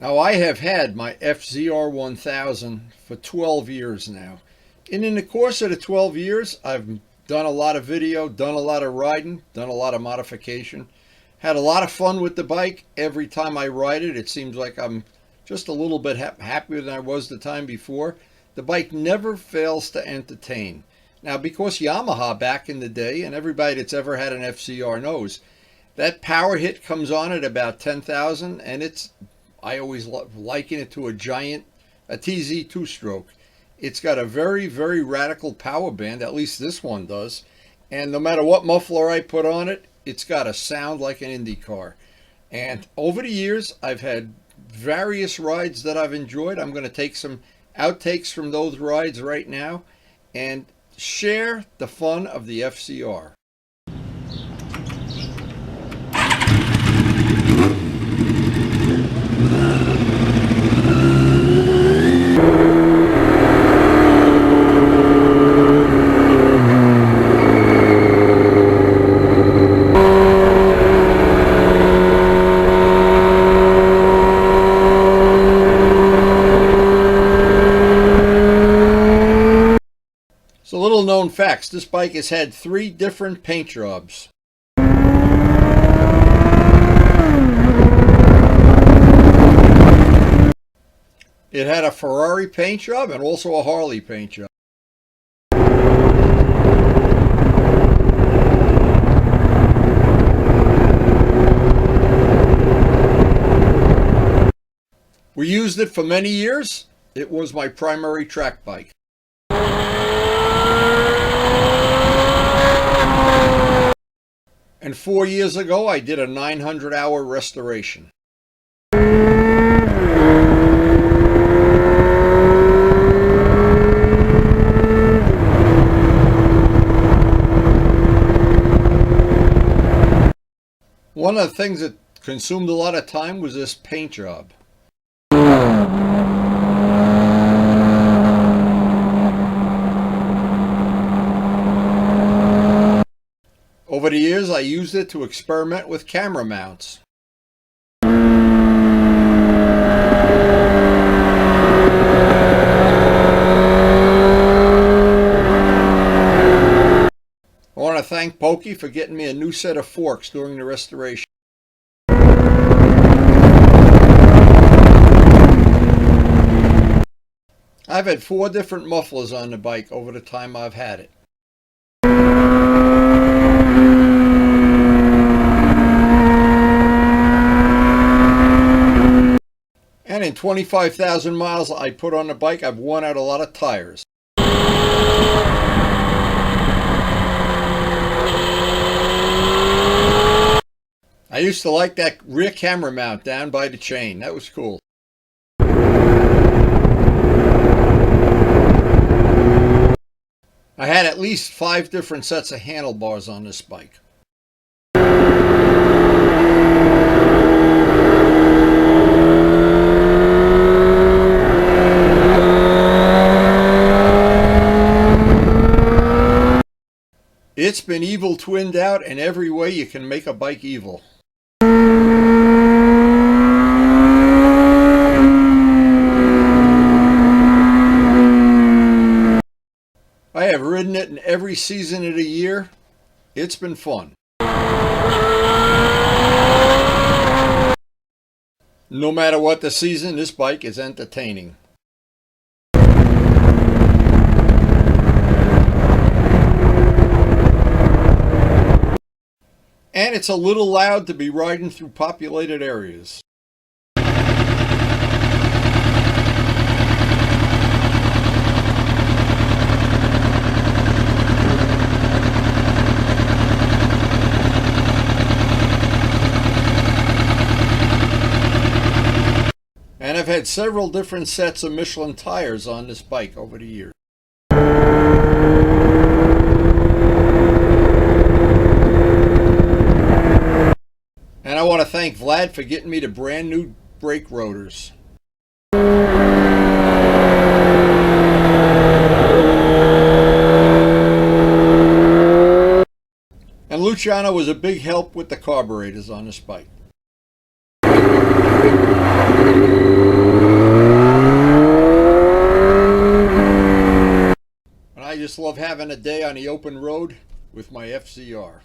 Now, I have had my FZR 1000 for 12 years now. And in the course of the 12 years, I've done a lot of video, done a lot of riding, done a lot of modification. Had a lot of fun with the bike. Every time I ride it, it seems like I'm just a little bit happier than I was the time before. The bike never fails to entertain. Now, because Yamaha back in the day, and everybody that's ever had an FZR knows, that power hit comes on at about 10,000, and I always liken it to a TZ two-stroke. It's got a very, very radical power band, at least this one does. And no matter what muffler I put on it, it's got a sound like an Indy car. And over the years, I've had various rides that I've enjoyed. I'm going to take some outtakes from those rides right now and share the fun of the FZR. So, little known facts, this bike has had 3 different paint jobs. It had a Ferrari paint job and also a Harley paint job. We used it for many years. It was my primary track bike. And 4 years ago, I did a 900-hour restoration. One of the things that consumed a lot of time was this paint job. Over the years, I used it to experiment with camera mounts. I want to thank Pokey for getting me a new set of forks during the restoration. I've had 4 different mufflers on the bike over the time I've had it. And in 25,000 miles I put on the bike, I've worn out a lot of tires. I used to like that rear camera mount down by the chain. That was cool. I had at least 5 different sets of handlebars on this bike. It's been evil twinned out in every way you can make a bike evil. I have ridden it in every season of the year. It's been fun. No matter what the season, this bike is entertaining. And it's a little loud to be riding through populated areas. And I've had several different sets of Michelin tires on this bike over the years. And I want to thank Vlad for getting me the brand new brake rotors. And Luciano was a big help with the carburetors on this bike. just love having a day on the open road with my FZR.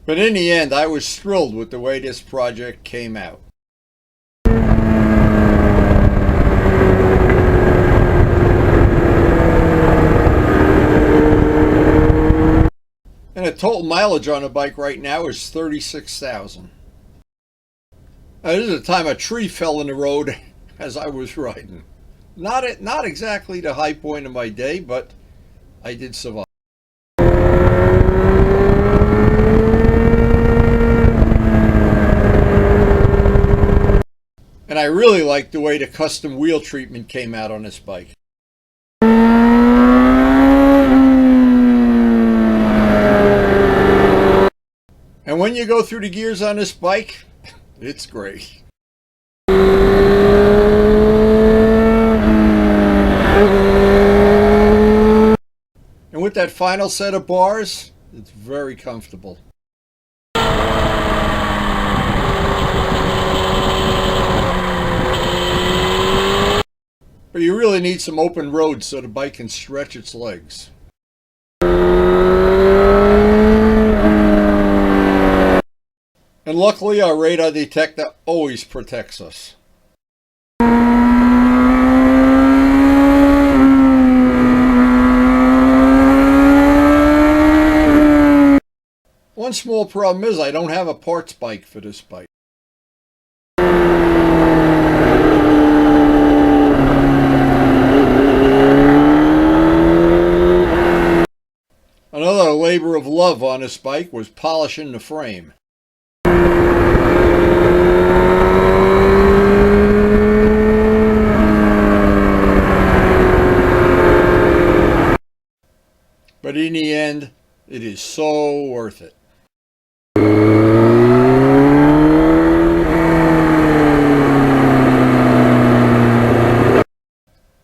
But in the end, I was thrilled with the way this project came out. And the total mileage on the bike right now is 36,000. Now, this is the time a tree fell in the road as I was riding. Not exactly the high point of my day, but I did survive. And I really like the way the custom wheel treatment came out on this bike. And when you go through the gears on this bike, it's great. And with that final set of bars, it's very comfortable. But you really need some open roads so the bike can stretch its legs. And luckily our radar detector always protects us. One small problem is I don't have a parts bike for this bike. Another labor of love on this bike was polishing the frame. But in the end, it is so worth it.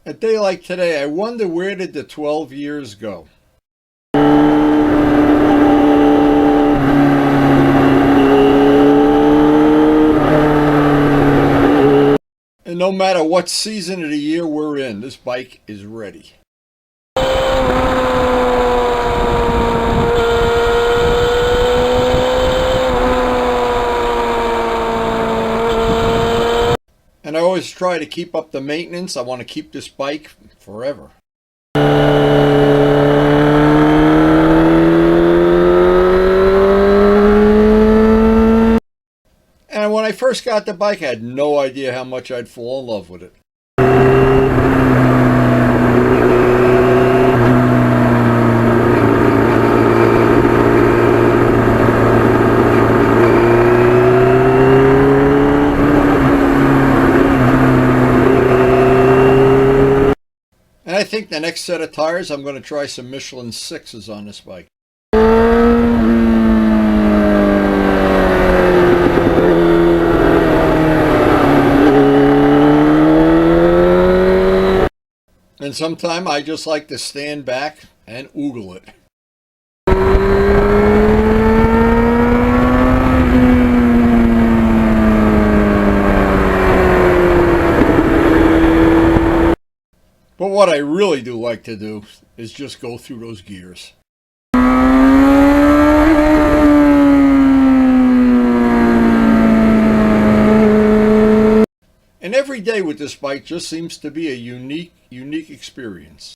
A day like today, I wonder, where did the 12 years go? And no matter what season of the year we're in, this bike is ready. And I always try to keep up the maintenance. I want to keep this bike forever. And when I first got the bike, I had no idea how much I'd fall in love with it. And I think the next set of tires, I'm going to try some Michelin 6s on this bike. And sometimes I just like to stand back and oogle it. But what I really do like to do is just go through those gears. And every day with this bike just seems to be a unique experience.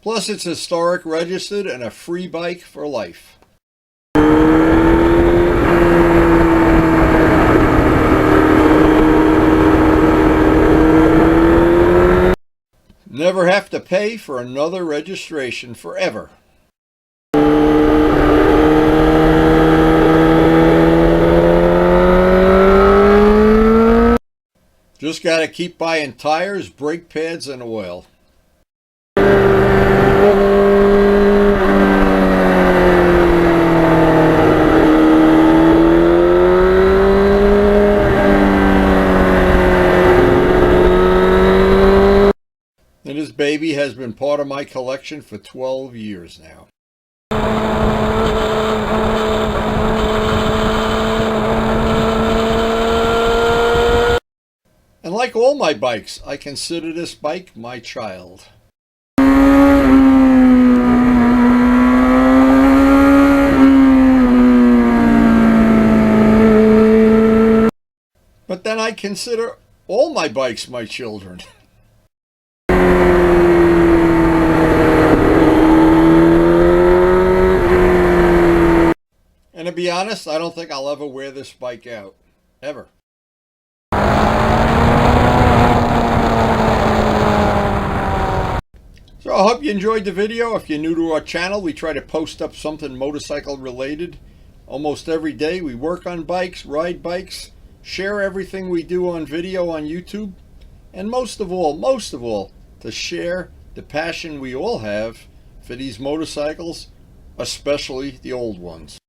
Plus, it's historic registered and a free bike for life. Never have to pay for another registration forever. Just gotta keep buying tires, brake pads, and oil. baby has been part of my collection for 12 years now. And like all my bikes, I consider this bike my child. But then I consider all my bikes my children. And to be honest, I don't think I'll ever wear this bike out. Ever. So I hope you enjoyed the video. If you're new to our channel, we try to post up something motorcycle related almost every day. We work on bikes, ride bikes, share everything we do on video on YouTube, and most of all, to share the passion we all have for these motorcycles, especially the old ones.